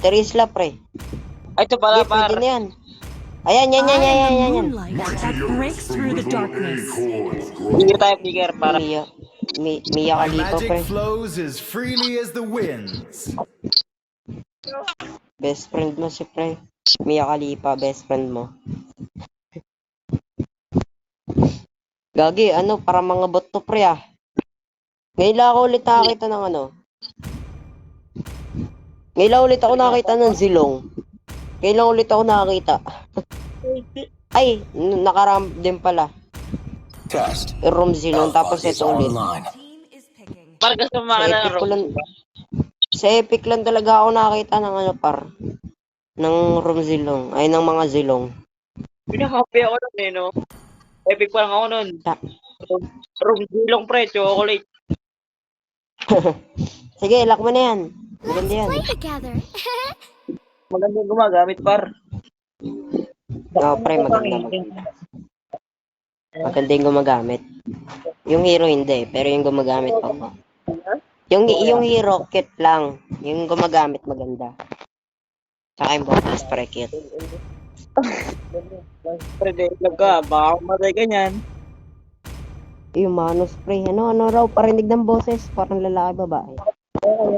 Terisla, pre. Ay, ito pala, Hindi, pwede par. na yan. Ayan, yan. Moonlight that breaks through the darkness. Figure tayo, figure, para. Mia My Khalifa, pre. magic flows as freely as the winds. Best friend mo si pre. Mia Khalifa, best friend mo. Gagi, ano, para mga bot to, pre, ah. Ngayon lang ako ulit nakakita ng ano. Ngayon lang ulit ako nakakita ng zilong. Ngayon lang ulit ako nakakita. Ay, nakaram din pala. Test. Room zilong, tapos Alpha is ito ulit. online. Par, gusto mo Sa makala epic ng ko lang, room, diba? sa epic lang talaga ako nakakita ng ano, par. Ng room zilong. Ay, ng mga zilong. Pinakapi ako nun eh, no? Epic pa lang ako nun. Ta- Room zilong, pre, chocolate. Sige, lock mo na yan. Maganda yan. Play together. Maganda yung gumagamit, par. Oo, pre, maganda. Maganda yung gumagamit. Yung hero hindi, pero yung gumagamit ako. Yung hero, cute lang. Yung gumagamit maganda. Sa akin, bonus, pre, cute. Pre, deadlock ka. Baka kumatay ka niyan. Yung Manos, pre. Ano raw, parinig ng boses. Parang lalaki, babae.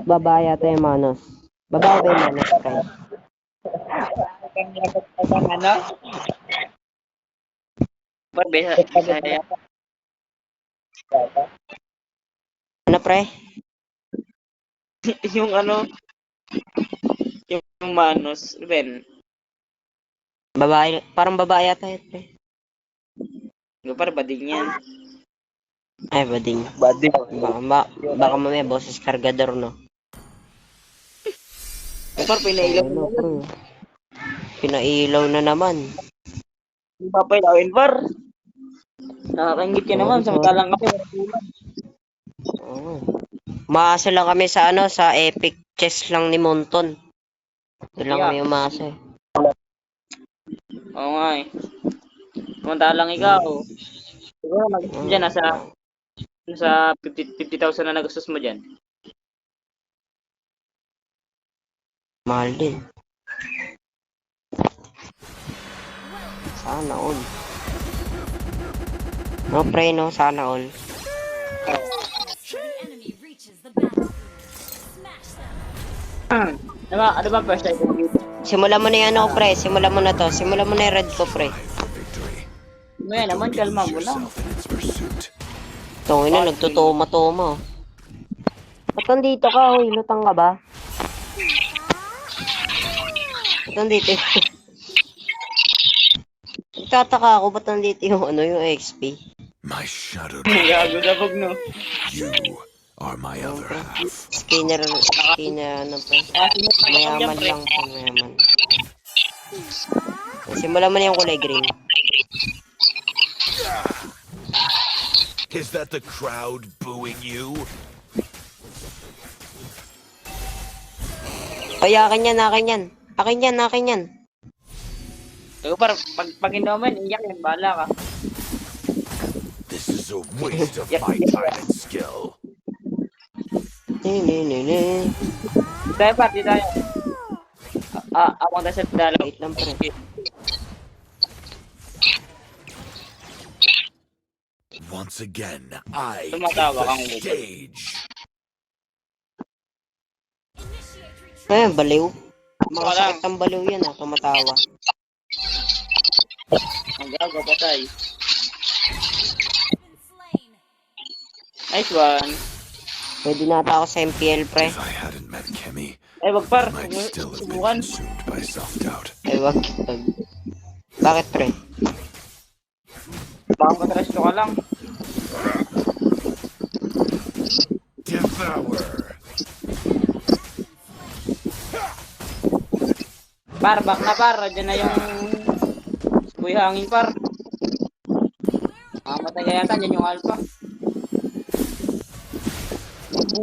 Babae ata yung Manos. Babae ba yung Manos, pre? Ano? Par, besa. Ano, pre? Yung ano, yung Manos, Ben. Babae, parang babae ata yun, pre. Yung par, bading yan. Ay, bading. Bading. Baka mamaya boses kargador, no? Yung par, pinailaw Ano, mo. pre? Pinailaw na naman. Yung papailawin, par. Nakakangit ka naman, samantalang kami. Oo. Umaasa lang kami sa ano, sa epic chess lang ni Monton. Doon lang kami umaasa eh. Oo nga eh. Samantalang ikaw. Siguro nagastos dyan, nasa 50,000 na nagastos mo dyan. Mahal din. Sana all. No, pre, no? Sana all. Ano ba first time mo? Simulan mo na yan ako, pre. Simulan mo na to. Simulan mo na yung red ko, pre. May naman, kalma mo lang. Tungin na, nagtutuma-tuma. Ba't nandito ka? Huy, lutang ka ba? Ba't nandito? Nagtataka ako, ba't nandito yung ano, yung XP? My shadow. Gago sabog no. You are my other half. Skinner, ano, pre. Mayaman lang po, mayaman. Simulan mo na yung kulay green. Is that the crowd booing you? Ay, akin yan. Akin yan. Ikaw par, pag inuman, iyak yan, bahala ka. This is a waste of my time and skill. Tayo par, di tayo. Ako na sa dalaw. Wait lang, pre. Once again, I Tumatawa kang take the stage. Ayun, baliw. Makasakit ang baliw yan, ah. Tumatawa. Ang gago, patay. Nice one. Pwede nata ako sa MPL, pre. If I hadn't met Kimmy, Ay, wag par. I might still have been Subukan. consumed by self-doubt. Ay, wag. Bakit, pre? Baka matrash ka lang. Devour. Par, back na par. Diyan na yung buhay hangin par. Matay ka yata. Diyan yung alpha.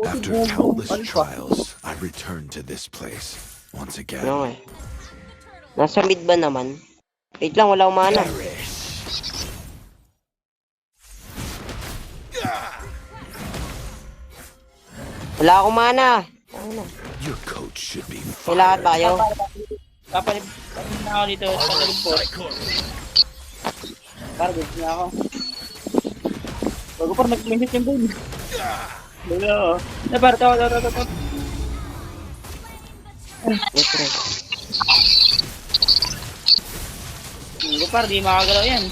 After countless trials, I returned to this place once again. Ano eh. Nasa mid ba naman? Wait lang, wala akong mana. Perish. Wala akong mana. Ano na? Your coach should be Kailangan fired. ba kayo? Kapalit na ako dito sa Kalimpor. Par, gusto niya ako. Bago par, nag-message yung boy. Hello. Par, tawa. Wait, pre. Bago par, di makagalaw yan.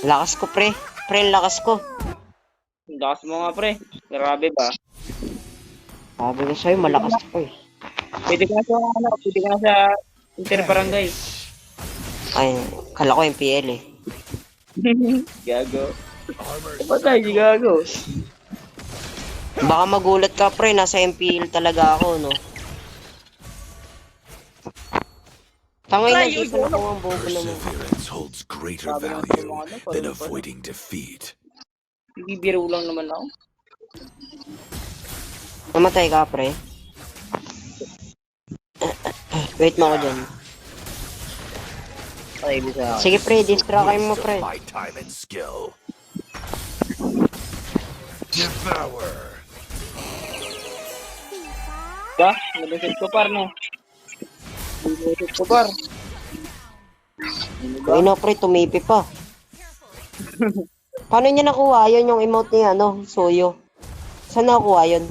Lakas ko, pre. Pre, lakas ko. Ang lakas mo nga pre. Grabe ba? Sabi ko sa'yo, malakas ko eh. Pwede ka na sa Interbarangay. Ay, kala ko yung PL eh. Gago. Patay, si gago. Baka magulat ka, pre. Nasa MPL talaga ako, no? Tangay na, di pa nakuha ang bobo naman. Perseverance holds greater value than avoiding defeat. Bibiro lang naman ako. Namatay ka, pre. Wait mo ako dyan. Patay mo sa akin. Sige, pre. Distract mo, Waste pre. of my time and skill. Devour. Ba? Nalusit ko par, no? Nalusit ko par. Ay no, pre. Tumipi pa. Paano niya nakuha yun yung emote ni ano, Soyo? Saan nakuha yun?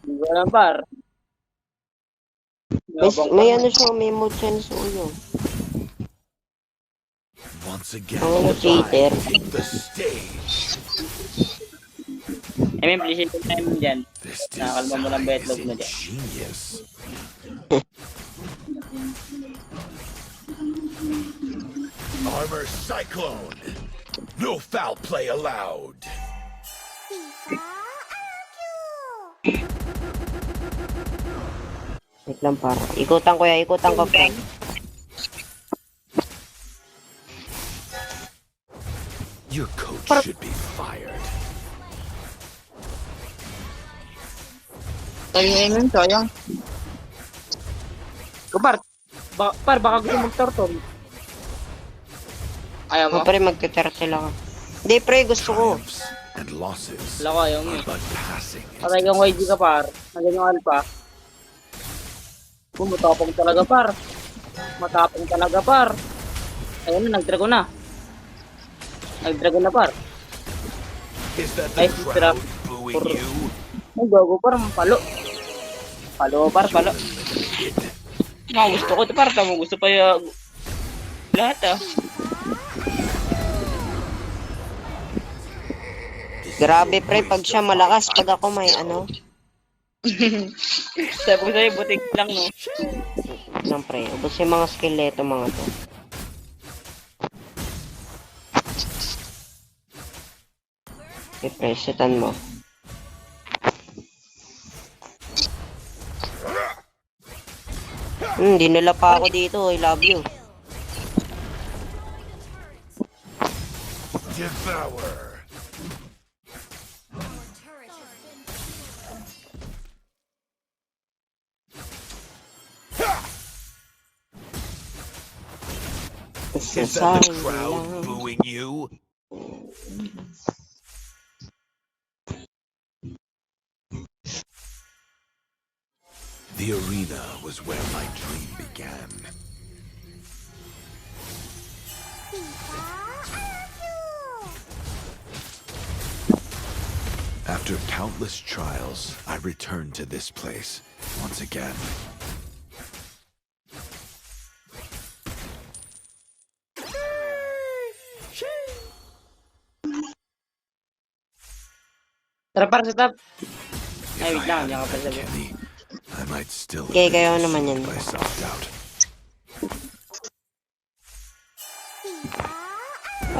Hindi ko alam par. May ano siya, may emote siya ni Soyo. Once again, Ang cheater. the stage. I mean, please ito tayo mo dyan. This Nakakalma mo lang design ba is itlog mo dyan? ingenious. Armor Cyclone. No foul play allowed. Wait lang para. Ikutan ko ya, ikutan ko, pre. Your coach should be fired. Sayang. Par, baka gusto mag-turtle. Ayaw mo? O, pre, magtitira sila ka. Hindi, pre, gusto ko. Triumphs and losses Wala ko, ayaw mo are eh. but passing. Patay kang YG ka par. Nandiyan yung alpha. Matapang talaga par. Matapang talaga par. Ayun na, nag-dragon na. Nag-dragon na par. Is that Ay, the trap. crowd booing you? Ay, gago par, palo. Palo par, palo. Mga gusto ko ito par, tamo gusto pa yung lahat ah. Grabe, pre, pag siya malakas, pag ako may ano. Sabi ko sa'yo, butik lang no. Lang, pre. Ubus yung mga skill nito, mga to. Okay, pre, setan mo. Dinala pa ako dito. I love you. Devour. Is that the crowd booing you? The arena was where my dream began. After countless trials, I returned to this place once again. Tara par sa top. If Ay, I wait lang, had hindi ako pa met sabi. Kenny, I might still Okay, have kayo been naman deceived yan. by self-doubt.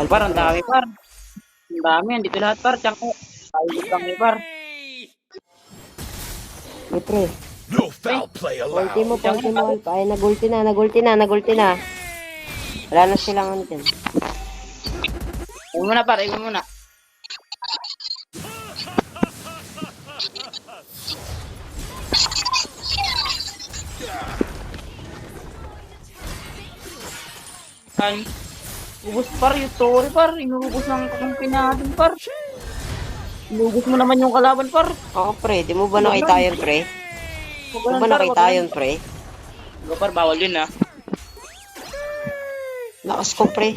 Par, ang dami par. Ang dami, andito lahat par. Tsaka, ayos kami par. Ay, pre. No foul play Ulti mo, allowed. ulti mo, Alpha. Ay, nagulti na. Wala na silang ano dyan. Iwan mo na par, iwan mo na. Ay, ubos par yung story par. Inubos ng kakampi natin par. Inubos mo naman yung kalaban, par. Oo, pre. Di mo ba nakita yun, pre? Di mo ba nakita yun, pre? Go, par, bawal yun, ah. Lakas ko, pre.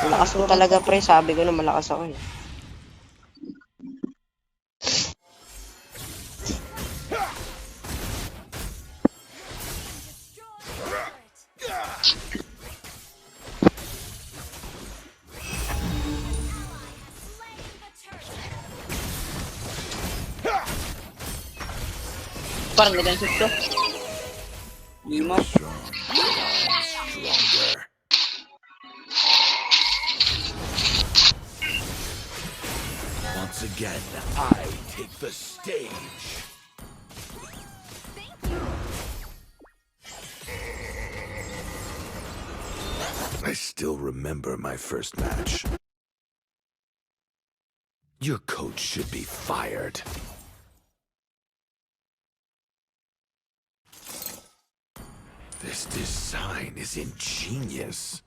Malakas mo talaga, pre. Sabi ko na malakas ako, eh. Par, ganyan shoot to. Lima. Strong. Stronger. Once again, I take the stage. I still remember my first match. Your coach should be fired. This design is ingenious.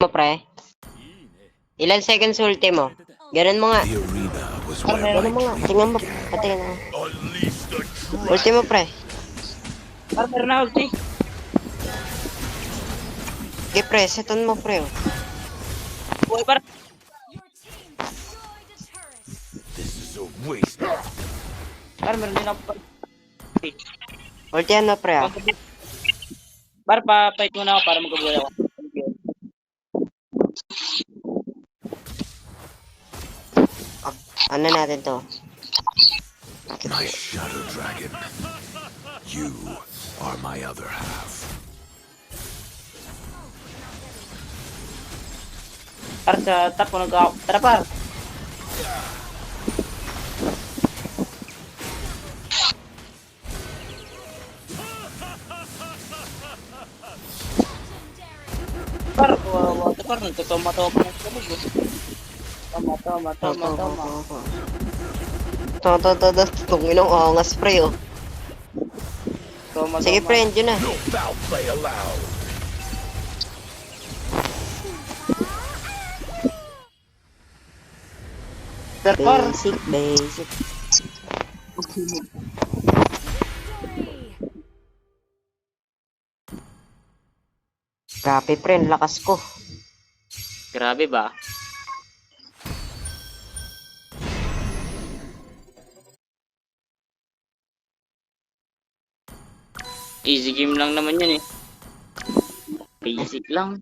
Mo, pre. Ilan seconds ulti mo? Ganun mo nga. The arena was Par, where Ganun mo my nga. dream Tingnan mo. began. Patingin mo. Unleash the Ulti mo, pre. Par, meron na ulti. Okay, pre. Seton mo, pre. Oh. Buhay, par. This is a waste. Par, meron din ako, par. Ultihan mo, pre. Ah. Par, pa-fight muna ako para magkabuhay ako. Ano natin to? My shadow dragon. You are my other half. Par, sa top ko nag-ako. Tara, par. Par, kawawa. Par, nagtutoma-toma ng sabog. Toma. To. Tunginong angas, pre. Oh. Toma. Sige, pre. Yun na. No foul play allowed. Par. Basic. Grabe, pre. Ang lakas ko. Grabe ba? Easy game lang naman yan eh. Basic lang.